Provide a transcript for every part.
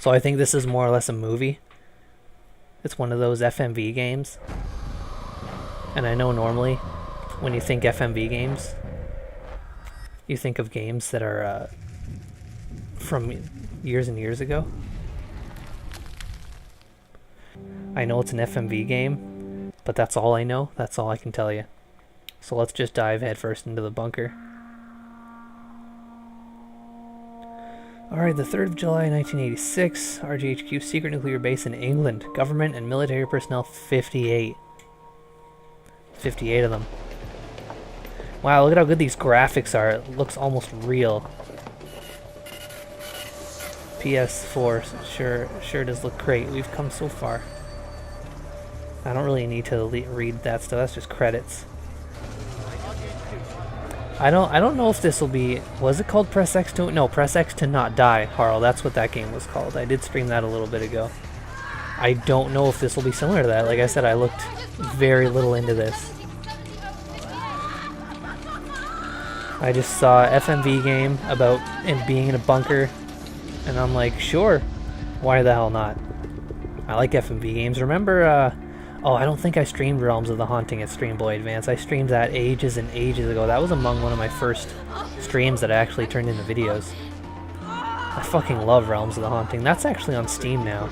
So I think this is more or less a movie. It's one of those FMV games. And I know normally when you think FMV games, you think of games that are from years and years ago. I know it's an FMV game, but that's all I know. That's all I can tell you. So let's just dive headfirst into the bunker. Alright, the 3rd of July 1986, RGHQ secret nuclear base in England. Government and military personnel 58. 58 of them. Wow, look at how good these graphics are. It looks almost real. PS4 sure does look great. We've come so far. I don't really need to read that stuff. That's just credits. I don't know if this will be... Was it called Press X to... No, Press X to Not Die, Harl. That's what that game was called. I did stream that a little bit ago. I don't know if this will be similar to that. Like I said, I looked very little into this. I just saw FMV game about it being in a bunker, and I'm like, sure, why the hell not? I like FMV games. Remember, oh, I don't think I streamed Realms of the Haunting at Stream Boy Advance. I streamed that ages and ages ago. That was among one of my first streams that I actually turned into videos. I fucking love Realms of the Haunting. That's actually on Steam now.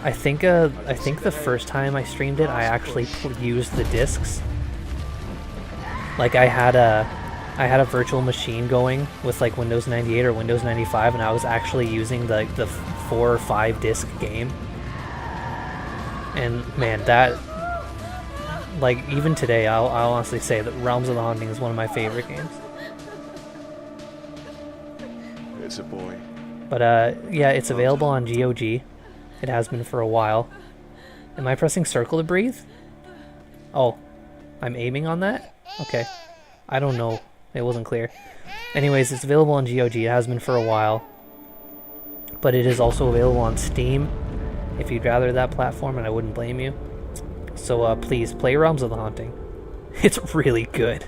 I think the first time I streamed it, I actually used the discs. Like I had a virtual machine going with like Windows 98 or Windows 95, and I was actually using the 4 or 5 disc game. And man, that, like, even today, I'll honestly say that Realms of the Haunting is one of my favorite games. It's a boy. But yeah, it's available on GOG. It has been for a while. Am I pressing circle to breathe? Oh, I'm aiming on that? Okay. I don't know. It wasn't clear. Anyways, it's available on GOG. It has been for a while. But it is also available on Steam, if you'd rather that platform, and I wouldn't blame you. So please, play Realms of the Haunting. It's really good.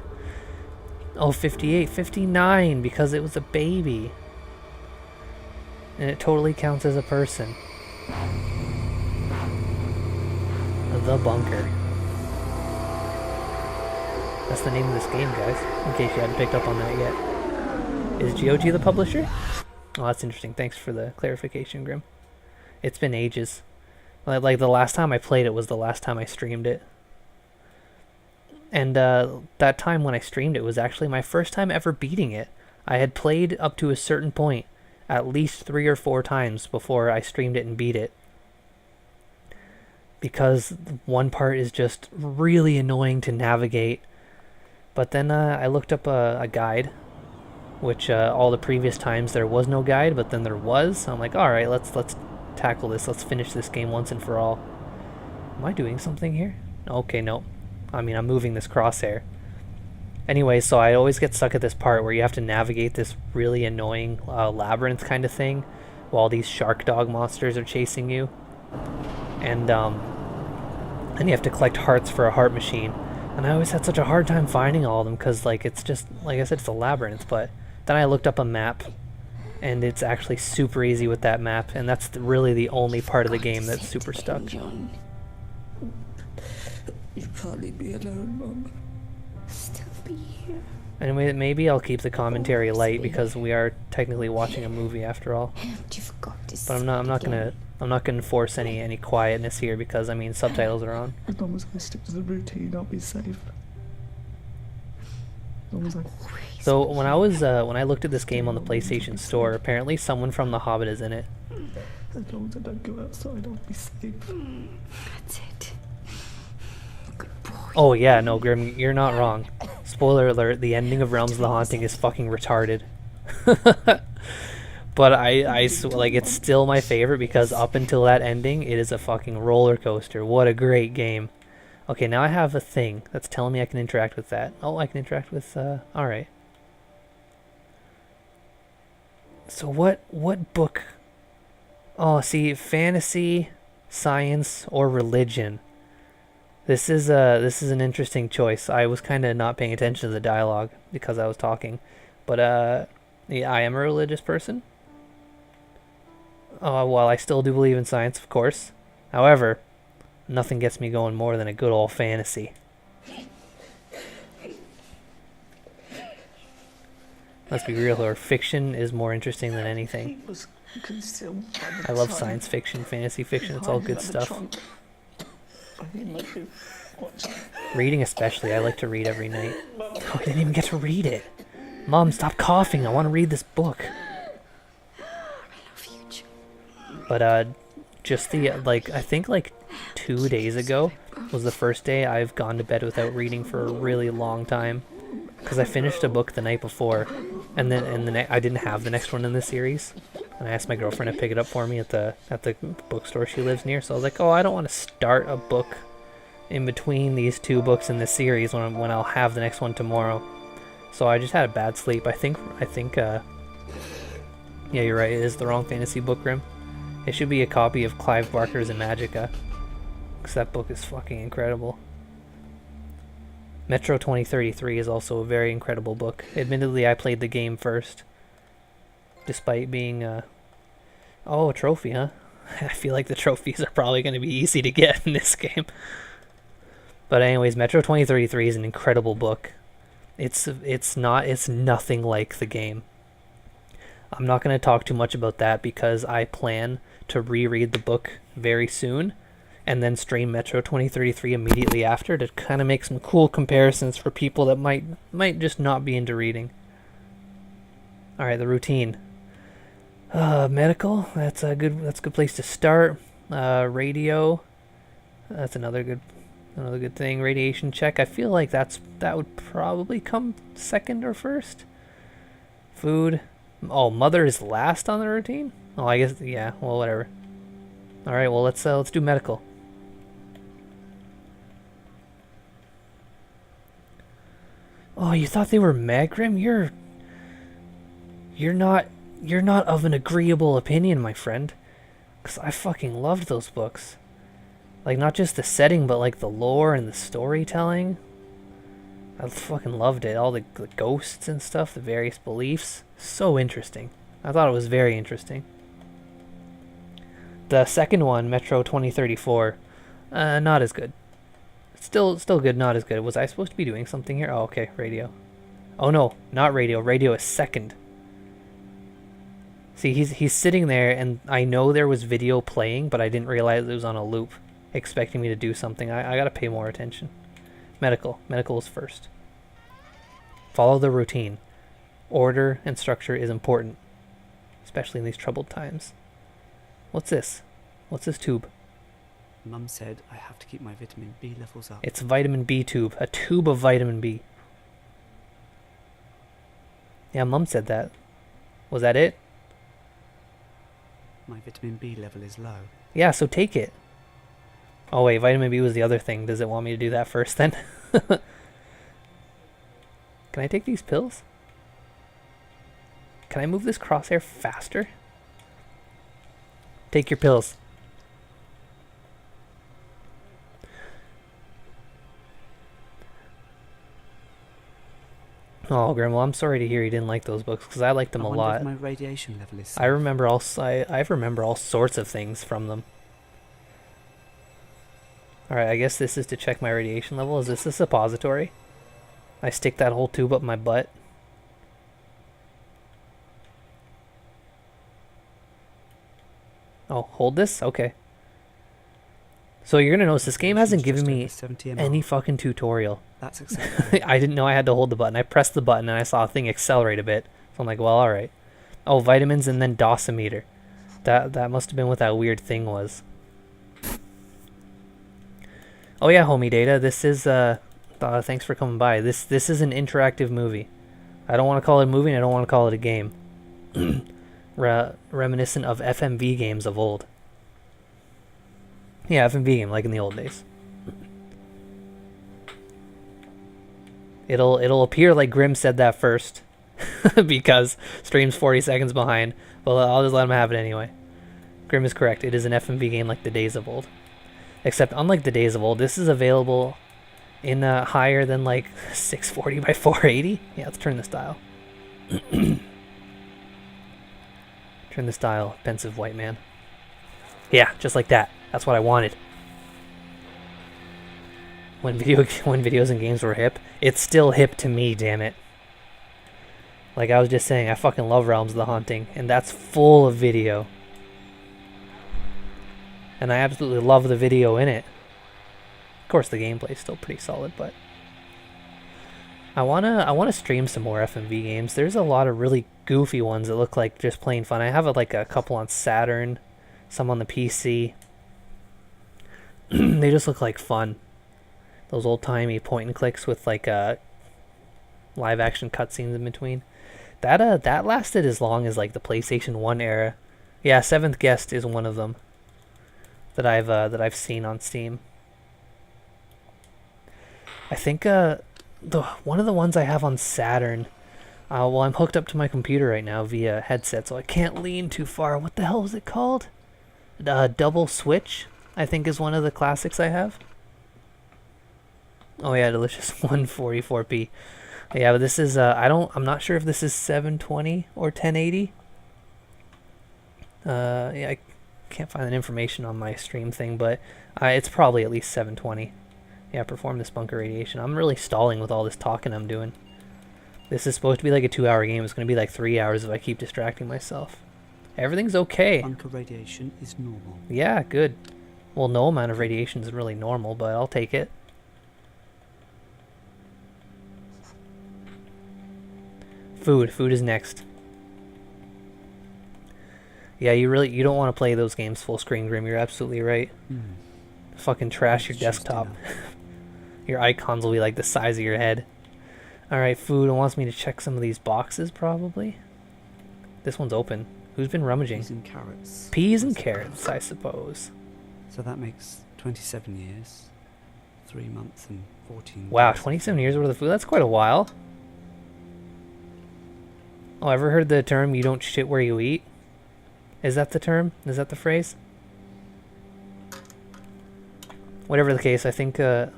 Oh, 58, 59, because it was a baby. And it totally counts as a person. The Bunker. That's the name of this game, guys, in case you hadn't picked up on that yet. Is GOG the publisher? Oh, that's interesting. Thanks for the clarification, Grim. It's been ages. Like the last time I played it was the last time I streamed it. And that time when I streamed it was actually my first time ever beating it. I had played up to a certain point at least 3 or 4 times before I streamed it and beat it. Because one part is just really annoying to navigate. But then I looked up a guide, which all the previous times there was no guide, but then there was. So I'm like, all right, let's tackle this. Let's finish this game once and for all. Am I doing something here? Okay, no. I mean, I'm moving this crosshair. Anyway, so I always get stuck at this part where you have to navigate this really annoying labyrinth kind of thing while these shark dog monsters are chasing you. And you have to collect hearts for a heart machine. And I always had such a hard time finding all of them because, like, it's just, like I said, it's a labyrinth. But then I looked up a map, and it's actually super easy with that map, and that's really the only part of the game that's super stuck. John. You can't leave me alone, Mom. Still be here. Anyway, maybe I'll keep the commentary light because we are technically watching a movie after all. But I'm not gonna force any quietness here because I mean subtitles are on. As long as I stick to the routine, I'll be safe. As long as I... So when I looked at this game on the PlayStation Store, apparently someone from The Hobbit is in it. As long as I don't go outside, I'll be safe. That's it. Good boy. Oh yeah, no, Grim, you're not wrong. Spoiler alert, the ending of Realms of the Haunting is fucking retarded. But like, it's still my favorite because up until that ending, it is a fucking roller coaster. What a great game. Okay, now I have a thing that's telling me I can interact with that. Oh, I can interact with, alright. So what book? Oh, see, fantasy, science, or religion. This is an interesting choice. I was kind of not paying attention to the dialogue because I was talking. But, yeah, I am a religious person. Well, I still do believe in science, of course. However, nothing gets me going more than a good old fantasy. Let's be real here. Fiction is more interesting than anything. Was concealed by the I love time science fiction, fantasy fiction. It's all behind good by the stuff. trunk. I think might be what? Reading especially. I like to read every night. Oh, I didn't even get to read it. Mom, stop coughing. I want to read this book. Future. But just the I think like 2 days ago was the first day I've gone to bed without reading for a really long time, because I finished a book the night before, and then I didn't have the next one in the series, and I asked my girlfriend to pick it up for me at the bookstore she lives near. So I was like, oh, I don't want to start a book in between these two books in this series when I'll have the next one tomorrow. So I just had a bad sleep. I think yeah, you're right. It is the wrong fantasy book, Grim. It should be a copy of Clive Barker's Imagica, because that book is fucking incredible. Metro 2033 is also a very incredible book. Admittedly, I played the game first, despite being oh, a trophy, huh? I feel like the trophies are probably going to be easy to get in this game. But anyways, Metro 2033 is an incredible book. It's nothing like the game. I'm not going to talk too much about that because I plan to reread the book very soon and then stream Metro 2033 immediately after to kind of make some cool comparisons for people that might just not be into reading. Alright, the routine. Medical, that's a good place to start. Radio, that's another good thing. Radiation check, I feel like that would probably come second or first. Food. Oh, mother is last on the routine? Oh, I guess, yeah, well, whatever. Alright, well, let's do medical. Oh, you thought they were mad, Grim? You're not of an agreeable opinion, my friend. 'Cause I fucking loved those books. Like, not just the setting, but like the lore and the storytelling. I fucking loved it. All the ghosts and stuff, the various beliefs. So interesting. I thought it was very interesting. The second one, Metro 2034, not as good. Still good, not as good. Was I supposed to be doing something here? Oh, okay, radio. Oh no, not radio. Radio is second. See, he's sitting there, and I know there was video playing, but I didn't realize it was on a loop, expecting me to do something. I gotta pay more attention. Medical. Medical is first. Follow the routine. Order and structure is important, especially in these troubled times. What's this? What's this tube? Mum said I have to keep my vitamin B levels up. It's a vitamin B tube. A tube of vitamin B. Yeah, Mum said that. Was that it? My vitamin B level is low. Yeah, so take it. Oh wait, vitamin B was the other thing. Does it want me to do that first then? Can I take these pills? Can I move this crosshair faster? Take your pills. Oh, Grandma, I'm sorry to hear you didn't like those books, because I liked them a wonder lot. if my radiation level is I remember I remember all sorts of things from them. Alright, I guess this is to check my radiation level. Is this a suppository? I stick that whole tube up my butt. Oh, hold this? Okay. So you're gonna notice this game hasn't given me 70 ml. any fucking tutorial. That's acceptable. I didn't know I had to hold the button. I pressed the button and I saw a thing accelerate a bit. So I'm like, well, alright. Oh, vitamins and then dosimeter. That must have been what that weird thing was. Oh yeah, homie Data, this is thanks for coming by. This is an interactive movie. I don't want to call it a movie and I don't want to call it a game. Reminiscent of FMV games of old. Yeah, FMV game, like in the old days. It'll appear like Grim said that first, because stream's 40 seconds behind, but I'll just let him have it anyway. Grim is correct, it is an FMV game like the days of old. Except, unlike the days of old, this is available in higher than like 640 by 480. Yeah, let's turn this dial. Turn this dial, pensive white man. Yeah, just like that. That's what I wanted. When videos and games were hip, it's still hip to me, damn it. Like I was just saying, I fucking love Realms of the Haunting, and that's full of video. And I absolutely love the video in it. Of course, the gameplay's still pretty solid, but I wanna stream some more FMV games. There's a lot of really goofy ones that look like just plain fun. I have like a couple on Saturn, some on the PC. They just look like fun. Those old-timey point and clicks with like live action cutscenes in between. That lasted as long as like the PlayStation 1 era. Yeah, Seventh Guest is one of them that I've seen on Steam. I think one of the ones I have on Saturn. Well, I'm hooked up to my computer right now via headset, so I can't lean too far. What the hell is it called? Double Switch, I think, is one of the classics I have. Oh yeah, delicious 144p. Yeah, but this is I'm not sure if this is 720 or 1080. Yeah, I can't find that information on my stream thing, but it's probably at least 720. Yeah, perform this bunker radiation. I'm really stalling with all this talking I'm doing. This is supposed to be like a 2-hour game. It's going to be like 3 hours if I keep distracting myself. Everything's okay. Bunker radiation is normal. Yeah, good. Well, no amount of radiation is really normal, but I'll take it. Food is next. Yeah, you don't want to play those games full screen, Grim. You're absolutely right. Fucking trash your desktop. Your icons will be like the size of your head. Alright, food. It wants me to check some of these boxes, probably. This one's open. Who's been rummaging? Peas and carrots. Peas and carrots, I suppose. So that makes 27 years, 3 months and 14 Wow, days. 27 years worth of food? That's quite a while. Oh, ever heard the term, you don't shit where you eat? Is that the term? Is that the phrase? Whatever the case, I think we're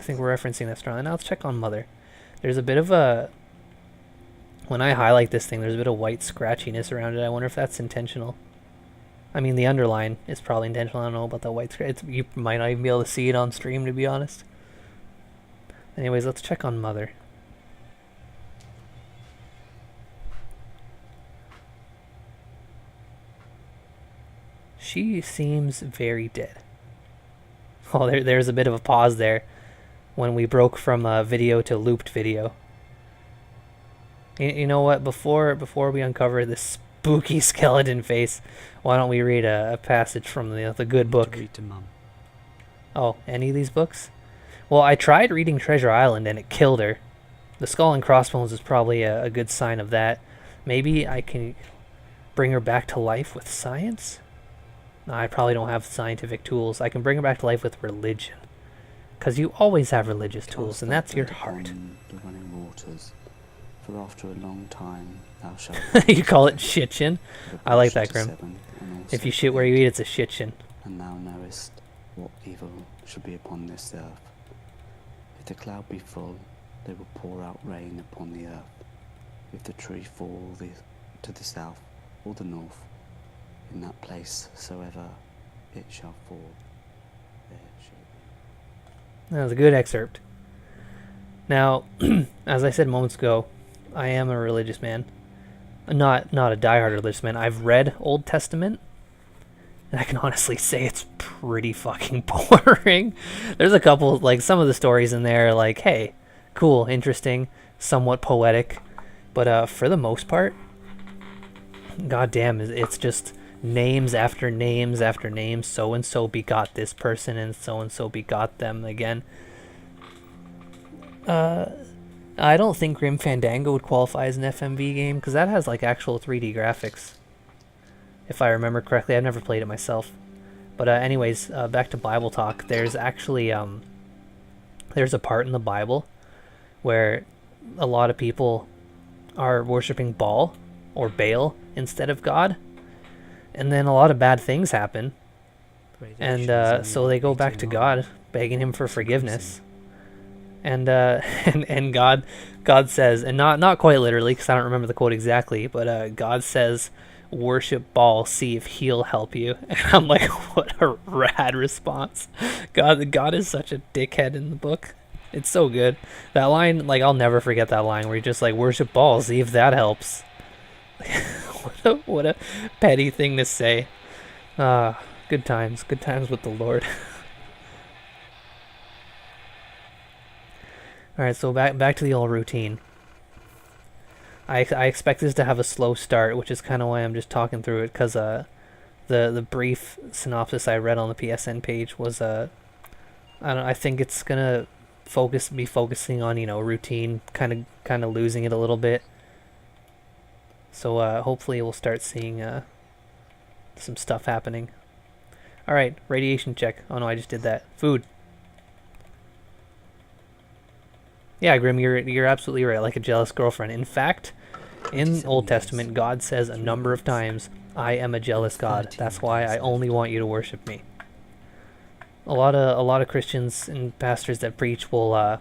referencing that strongly. Now let's check on Mother. There's a bit of a... When I highlight this thing, there's a bit of white scratchiness around it. I wonder if that's intentional. I mean, the underline is probably intentional. I don't know about the white scratch. You might not even be able to see it on stream, to be honest. Anyways, let's check on Mother. She seems very dead. Oh, there's a bit of a pause there when we broke from video to looped video. You know what? Before we uncover this spooky skeleton face, why don't we read a passage from the good book? To read to Mum. Oh, any of these books? Well, I tried reading Treasure Island and it killed her. The Skull and Crossbones is probably a good sign of that. Maybe I can bring her back to life with science? No, I probably don't have scientific tools. I can bring her back to life with religion. Because you always have religious tools, and that's your heart. The running waters, for after a long time thou shalt... You call it shitchin? I like that, Grim. If you shit where you eat, it's a shitchin. And thou knowest what evil should be upon this earth. If the cloud be full, they will pour out rain upon the earth. If the tree fall to the south or the north, in that place soever it shall fall, there shall be. That was a good excerpt. Now, as I said moments ago, I am a religious man. Not a diehard religious man. I've read Old Testament, and I can honestly say it's pretty fucking boring. There's a couple, like, some of the stories in there, like, hey, cool, interesting, somewhat poetic, but for the most part, goddamn, it's just names after names after names. So and so begot this person, and so begot them again. I don't think Grim Fandango would qualify as an FMV game, because that has like actual 3D graphics, if I remember correctly. I've never played it myself. But anyways, back to Bible talk. There's actually there's a part in the Bible where a lot of people are worshiping Baal or Baal instead of God, and then a lot of bad things happen, and so they go back to God, begging him for forgiveness. And and God says, and not quite literally, because I don't remember the quote exactly, but God says, worship Baal, see if he'll help you. And I'm like, what a rad response. God is such a dickhead in the book. It's so good. That line, like, I'll never forget that line where he just like, worship Baal, see if that helps. What a petty thing to say. Good times with the Lord. Alright, so back to the old routine. I expect this to have a slow start, which is kind of why I'm just talking through it, because the brief synopsis I read on the PSN page was I think it's gonna be focusing on, you know, routine, kind of losing it a little bit. So hopefully we'll start seeing some stuff happening. All right, radiation check. Oh no, I just did that. Food. Yeah, Grim, you're absolutely right. Like a jealous girlfriend. In fact, in Old Testament, God says a number of times, "I am a jealous God. That's why I only want you to worship me." A lot of Christians and pastors that preach will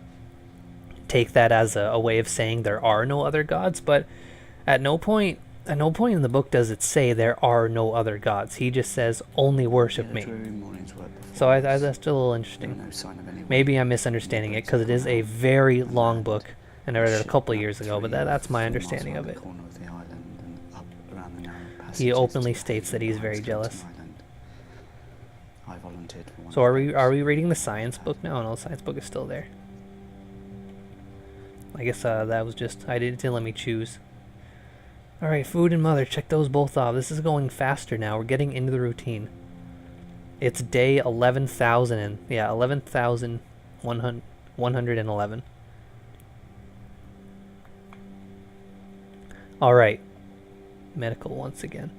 take that as a way of saying there are no other gods, but at no point in the book does it say there are no other gods. He just says only worship me. So that's still a little interesting. Maybe I'm misunderstanding it because it is a very long book, and I read it a couple of years ago, but that's my understanding of it. He openly states that he's very jealous. So are we reading the science book now? No, the science book is still there. I guess that was just, it didn't let me choose. Alright, food and mother, check those both off. This is going faster now. We're getting into the routine. It's day 11,000 yeah, 11,111. Alright. Medical once again.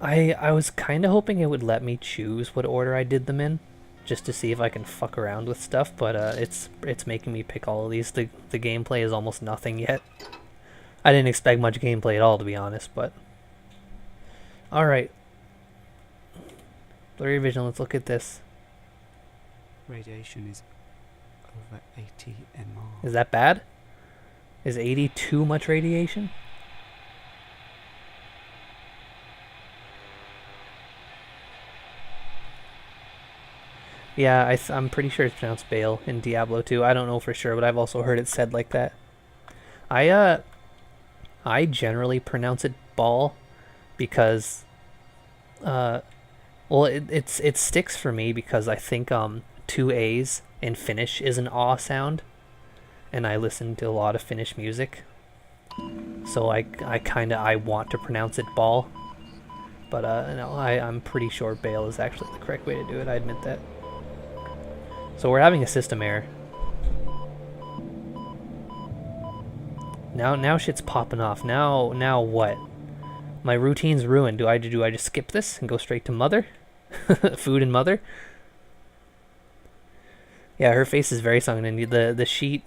I was kind of hoping it would let me choose what order I did them in, just to see if I can fuck around with stuff, but it's making me pick all of these. The gameplay is almost nothing yet. I didn't expect much gameplay at all, to be honest, but... Alright. Blurry vision, let's look at this. Radiation is over 80 MR. Is that bad? Is 80 too much radiation? Yeah, I'm pretty sure it's pronounced Baal in Diablo 2. I don't know for sure, but I've also heard it said like that. I generally pronounce it Baal because, well, it sticks for me because I think 2 A's in Finnish is an aw sound, and I listen to a lot of Finnish music, so I want to pronounce it Baal, but no, I'm pretty sure Baal is actually the correct way to do it. I admit that. So we're having a system error. Now shit's popping off. Now what? My routine's ruined. Do I just skip this and go straight to mother? Food and mother? Yeah, her face is very sunken, and the sheet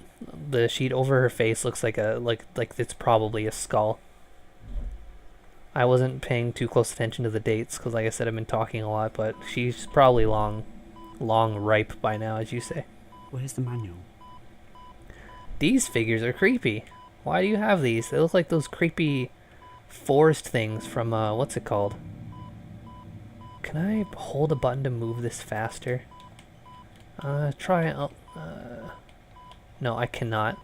over her face looks like it's probably a skull. I wasn't paying too close attention to the dates because, like I said, I've been talking a lot, but she's probably long ripe by now, as you say. Where's the manual? These figures are creepy. Why do you have these? They look like those creepy forest things from, what's it called? Can I hold a button to move this faster? Try, no, I cannot.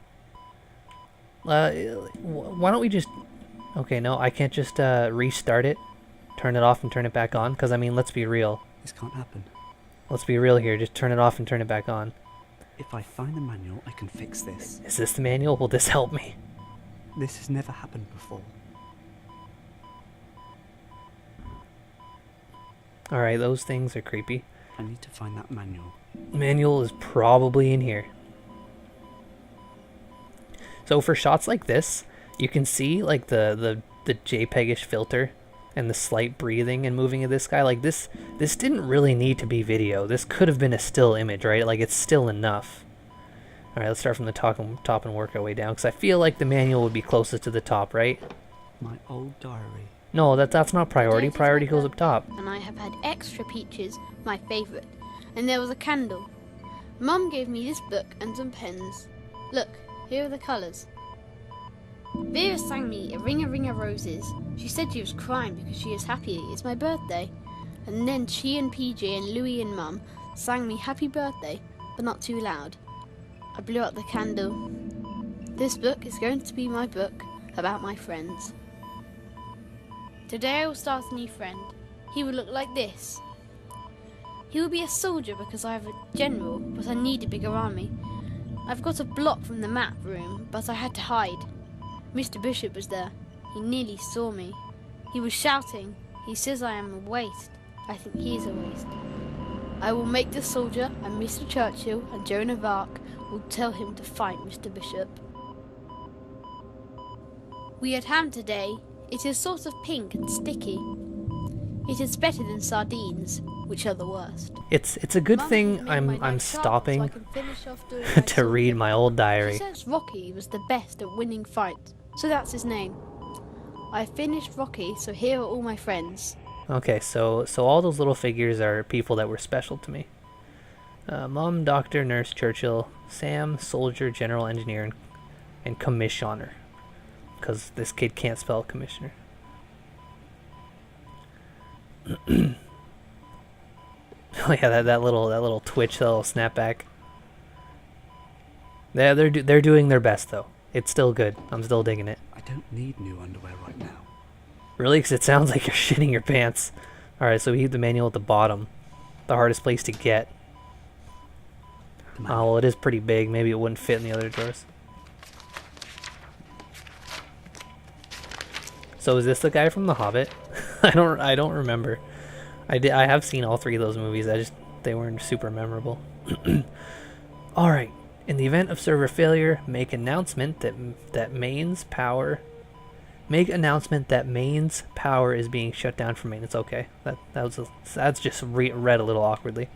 Why don't we just, okay, no, I can't just, restart it, turn it off and turn it back on, because, I mean, let's be real. This can't happen. Let's be real here, just turn it off and turn it back on. If I find the manual, I can fix this. Is this the manual? Will this help me? This has never happened before. Alright, those things are creepy. I need to find that manual. Manual is probably in here. So for shots like this, you can see like the JPEG-ish filter and the slight breathing and moving of this guy. Like this didn't really need to be video. This could have been a still image, right? Like it's still enough. Alright, let's start from the top and work our way down, because I feel like the manual would be closest to the top, right? My old diary. No, that's not priority. Priority goes up top. And I have had extra peaches, my favourite. And there was a candle. Mum gave me this book and some pens. Look, here are the colours. Vera sang me a ring of roses. She said she was crying because she is happy it's my birthday. And then she and PJ and Louie and Mum sang me happy birthday, but not too loud. I blew out the candle. This book is going to be my book about my friends. Today I will start a new friend. He will look like this. He will be a soldier because I have a general, but I need a bigger army. I've got a block from the map room, but I had to hide. Mr. Bishop was there. He nearly saw me. He was shouting. He says I am a waste. I think he is a waste. I will make the soldier, and Mr. Churchill and Joan of Arc will tell him to fight Mr. Bishop. We had ham today. It is sort of pink and sticky. It is better than sardines, which are the worst. It's a good Mum thing made my I'm knife sharp stopping so I can finish off doing my to read soldier. my old She diary. says Rocky was the best at winning fights, so that's his name. I finished Rocky, so here are all my friends. Okay, so all those little figures are people that were special to me. Mom, Doctor, Nurse, Churchill, Sam, Soldier, General, Engineer, and Commissioner. Because this kid can't spell commissioner. Oh yeah, that little twitch, that little snapback. Yeah, they're doing their best though. It's still good. I'm still digging it. I don't need new underwear right now. Really? Because it sounds like you're shitting your pants. Alright, so we have the manual at the bottom. The hardest place to get. The Oh, well, it is pretty big. Maybe it wouldn't fit in the other drawers. So is this the guy from The Hobbit? I don't remember. I have seen all three of those movies. They weren't super memorable. Alright. In the event of server failure, make announcement that mains power is being shut down for maintenance. Okay, that's just read a little awkwardly.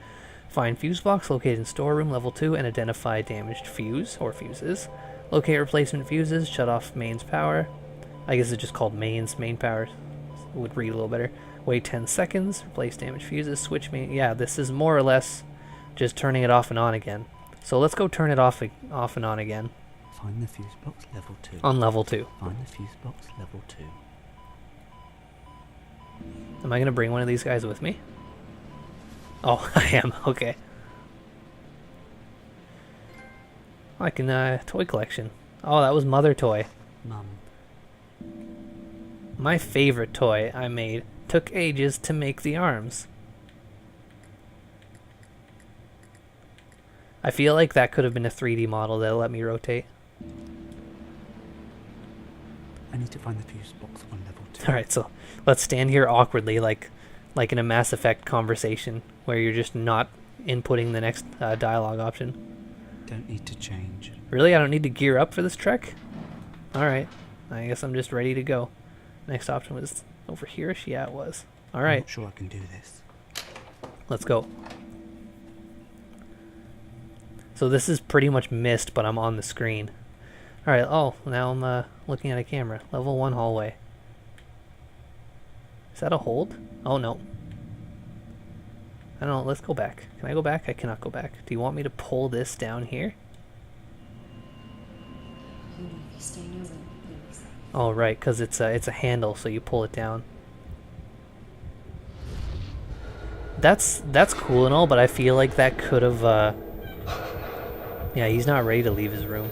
Find fuse box located in storeroom level 2 and identify damaged fuse or fuses. Locate replacement fuses. Shut off mains power. I guess it's just called main power. Would read a little better. Wait 10 seconds. Replace damaged fuses. Switch main. Yeah, this is more or less just turning it off and on again. So let's go turn it off and on again. Find the fuse box level 2. On level 2. Find the fuse box level 2. Am I gonna bring one of these guys with me? Oh, I am. Okay. I can toy collection. Oh, that was Mother Toy. Mum. My favorite toy I made. Took ages to make the arms. I feel like that could have been a 3D model that let me rotate. I need to find the fuse box on level 2. Alright, so let's stand here awkwardly like in a Mass Effect conversation where you're just not inputting the next dialogue option. Don't need to change. Really? I don't need to gear up for this trek? Alright. I guess I'm just ready to go. Next option was over here? Yeah, it was. I'm Alright, not sure I can do this. let's go. So this is pretty much missed, but I'm on the screen. Alright, oh, now I'm looking at a camera. Level 1 hallway. Is that a hold? Oh, no. I don't know, let's go back. Can I go back? I cannot go back. Do you want me to pull this down here? Oh, right, because it's a handle, so you pull it down. That's cool and all, but I feel like that could have, yeah, he's not ready to leave his room.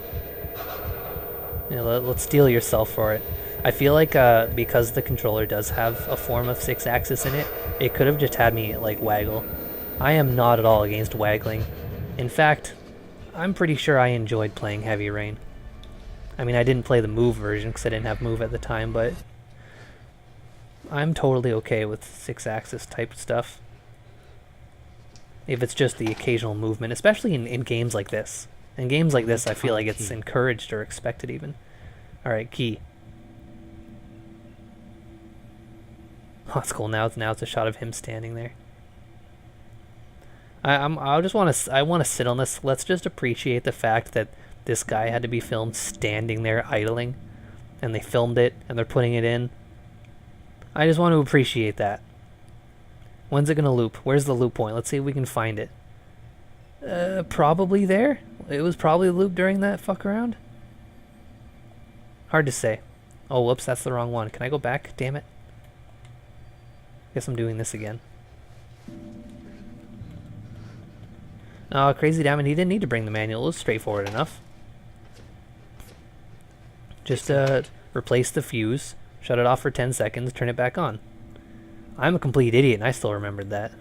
Yeah, let's steal yourself for it. I feel like because the controller does have a form of 6-axis in it, it could have just had me like waggle. I am not at all against waggling. In fact, I'm pretty sure I enjoyed playing Heavy Rain. I mean, I didn't play the Move version because I didn't have Move at the time, but I'm totally okay with 6-axis type stuff. If it's just the occasional movement, especially in games like this. In games like this, I feel like it's encouraged or expected even. Alright, key. Oh, that's cool. Now it's a shot of him standing there. I want to sit on this. Let's just appreciate the fact that this guy had to be filmed standing there idling, and they filmed it and they're putting it in. I just want to appreciate that. When's it gonna loop? Where's the loop point? Let's see if we can find it. Probably there. It was probably looped during that fuck around. Hard to say. Oh, whoops, that's the wrong one. Can I go back? Damn it. Guess I'm doing this again. Oh, Crazy Diamond, he didn't need to bring the manual. It was straightforward enough. Just replace the fuse, shut it off for 10 seconds, turn it back on. I'm a complete idiot, and I still remembered that.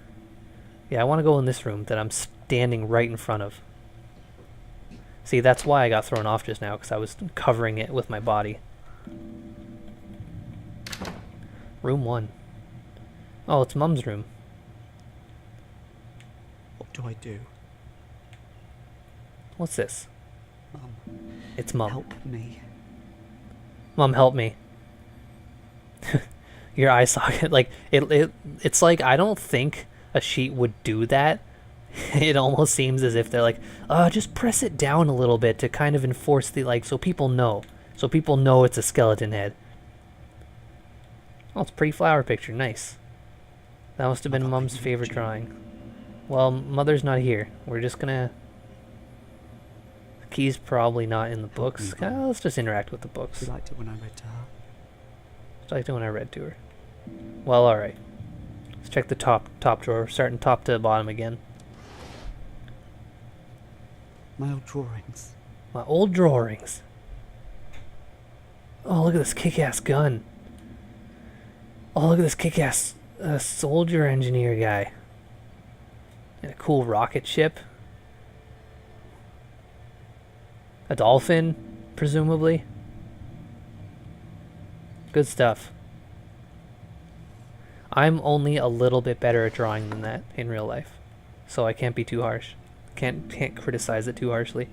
Yeah, I want to go in this room that I'm standing right in front of. See, that's why I got thrown off just now, because I was covering it with my body. Room 1. Oh, it's Mum's room. What do I do? What's this? Mum, It's Mum. help me. Mum, help me. Your eye socket, like, it's like, I don't think a sheet would do that. It almost seems as if they're like, just press it down a little bit to kind of enforce the, like, so people know. So people know it's a skeleton head. Oh, it's a pretty flower picture, nice. That must have been Mum's favorite drawing. Well, Mother's not here. We're just gonna... The key's probably not in the books. Let's just interact with the books. She liked it when I read to her. Just like the one I read to her. Well, alright. Let's check the top drawer, starting top to bottom again. My old drawings. My old drawings. Oh, look at this kick-ass gun. Oh, look at this kick-ass soldier engineer guy. And a cool rocket ship. A dolphin, presumably. Good stuff. I'm only a little bit better at drawing than that in real life, so I can't be too harsh. Can't criticize it too harshly.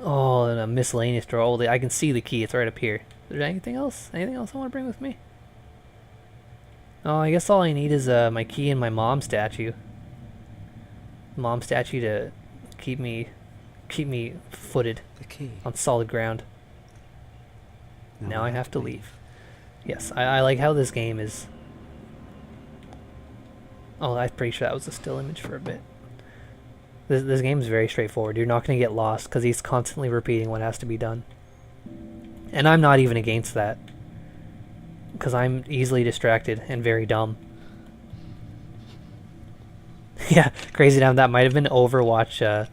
Oh, and a miscellaneous drawer. Oh, I can see the key. It's right up here. Is there anything else? Anything else I want to bring with me? Oh, I guess all I need is my key and my mom statue. Mom statue to keep me footed The key. on solid ground. No, Now I have to leave. Yes, I like how this game is... Oh, I'm pretty sure that was a still image for a bit. This game is very straightforward. You're not going to get lost because he's constantly repeating what has to be done. And I'm not even against that. Because I'm easily distracted and very dumb. Yeah, Crazy Down, that might have been Overwatch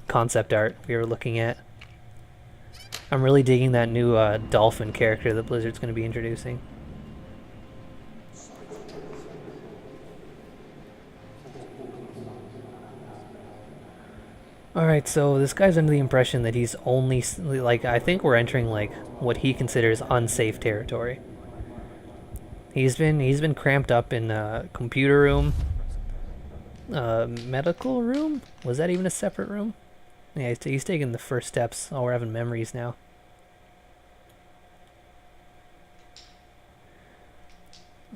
concept art we were looking at. I'm really digging that new dolphin character that Blizzard's going to be introducing. Alright, so this guy's under the impression that he's only, like, I think we're entering, like, what he considers unsafe territory. He's been cramped up in a computer room, medical room? Was that even a separate room? Yeah, he's taking the first steps. Oh, we're having memories now.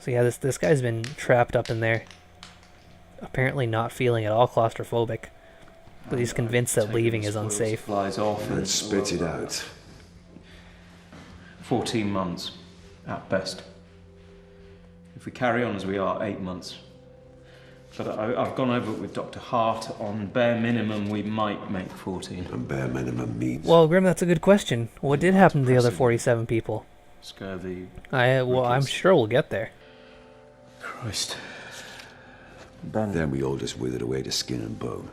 So yeah, this guy's been trapped up in there. Apparently not feeling at all claustrophobic. But he's convinced that leaving is unsafe. Flies off And spit it out. 14 months, at best. If we carry on as we are, 8 months. But I've gone over it with Dr. Hart. On bare minimum, we might make 14. And bare minimum means. Well, Grim, that's a good question. What did happen to the other 47 people? Scurvy. I'm sure we'll get there. Christ. Then we all just withered away to skin and bone.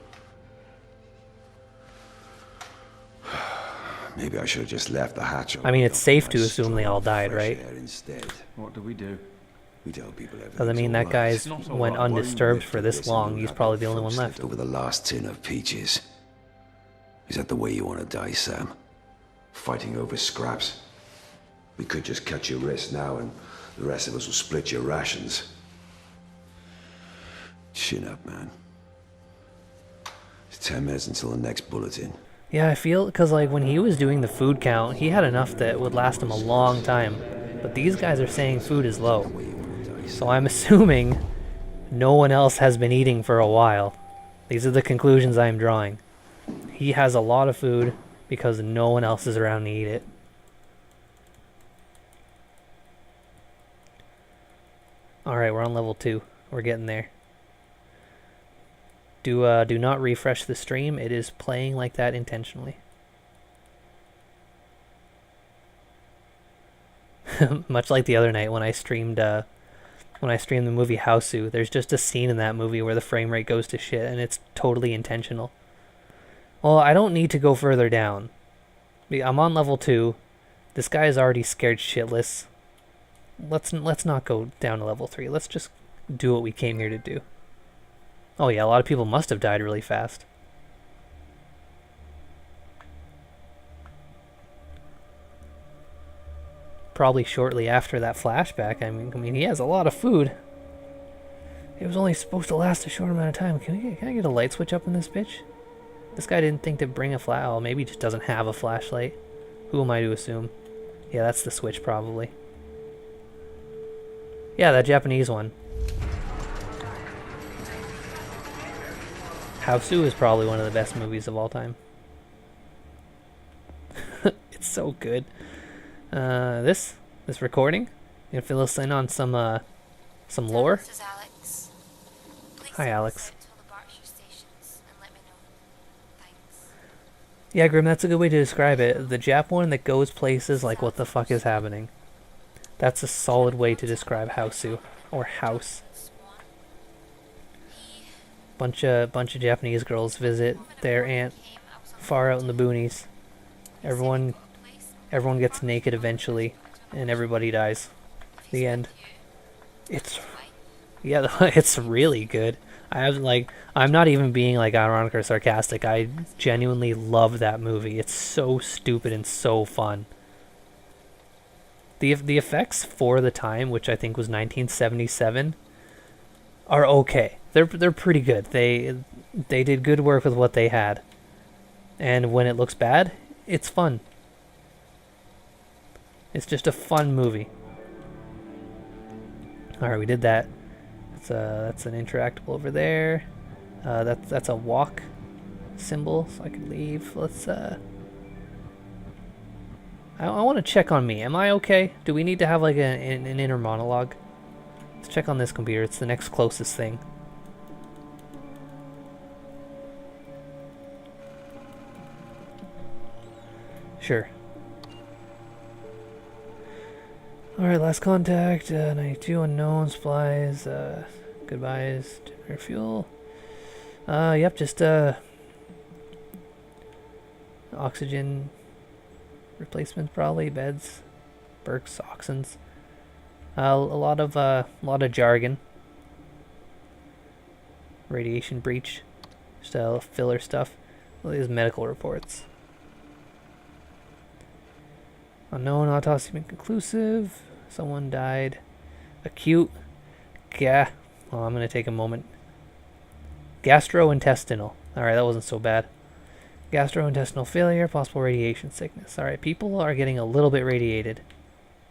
Maybe I should have just left the hatch open. I mean, it's safe to assume they all died, right? Instead. What do we do? We tell people everything's Because I mean, that all guy's right. went undisturbed for this long. He's probably the only one left. Over the last tin of peaches. Is that the way you want to die, Sam? Fighting over scraps? We could just cut your wrist now and the rest of us will split your rations. Chin up, man. It's 10 minutes until the next bulletin. Yeah, I feel, because like when he was doing the food count, he had enough that would last him a long time. But these guys are saying food is low. So I'm assuming no one else has been eating for a while. These are the conclusions I'm drawing. He has a lot of food because no one else is around to eat it. Alright, we're on level 2. We're getting there. Do not refresh the stream. It is playing like that intentionally. Much like the other night when I streamed the movie Hausu, there's just a scene in that movie where the frame rate goes to shit, and it's totally intentional. Well, I don't need to go further down. I'm on level 2. This guy is already scared shitless. Let's not go down to level 3. Let's just do what we came here to do. Oh yeah, a lot of people must have died really fast. Probably shortly after that flashback. I mean, he has a lot of food. It was only supposed to last a short amount of time. Can I get a light switch up in this bitch? This guy didn't think to bring a flash. Oh, maybe he just doesn't have a flashlight. Who am I to assume? Yeah, that's the switch probably. Yeah, that Japanese one. Hausu is probably one of the best movies of all time. It's so good. This recording, you gonna fill us in on some lore? This is Alex. Please Hi, Alex. send us out to all the Berkshire stations and let me know. Thanks. Yeah, Grim, that's a good way to describe it. The Jap one that goes places like what the fuck is happening. That's a solid way to describe Hausu, or house. Swan. He Bunch of Japanese girls visit their aunt came. I was on far out in the boonies. Everyone the place. everyone gets naked eventually, and everybody dies. The end. It's yeah, it's really good. I'm not even being like ironic or sarcastic. I genuinely love that movie. It's so stupid and so fun. The effects for the time, which I think was 1977, are okay. They're pretty good. They did good work with what they had. And when it looks bad, it's fun. It's just a fun movie. Alright, we did that. That's an interactable over there. That's a walk symbol, so I could leave. Let's I want to check on me. Am I okay? Do we need to have like an inner monologue? Let's check on this computer. It's the next closest thing. Sure. Alright, last contact. 92 unknown supplies. Goodbyes. Generator fuel. Yep, just oxygen replacements probably. Beds, Berks, Oxens. A lot of jargon. Radiation breach. Just filler stuff. All these medical reports. Unknown, autopsy inconclusive. Someone died. Acute. Yeah. Oh, I'm gonna take a moment. Gastrointestinal. Alright, that wasn't so bad. Gastrointestinal failure, possible radiation sickness. Alright, people are getting a little bit radiated.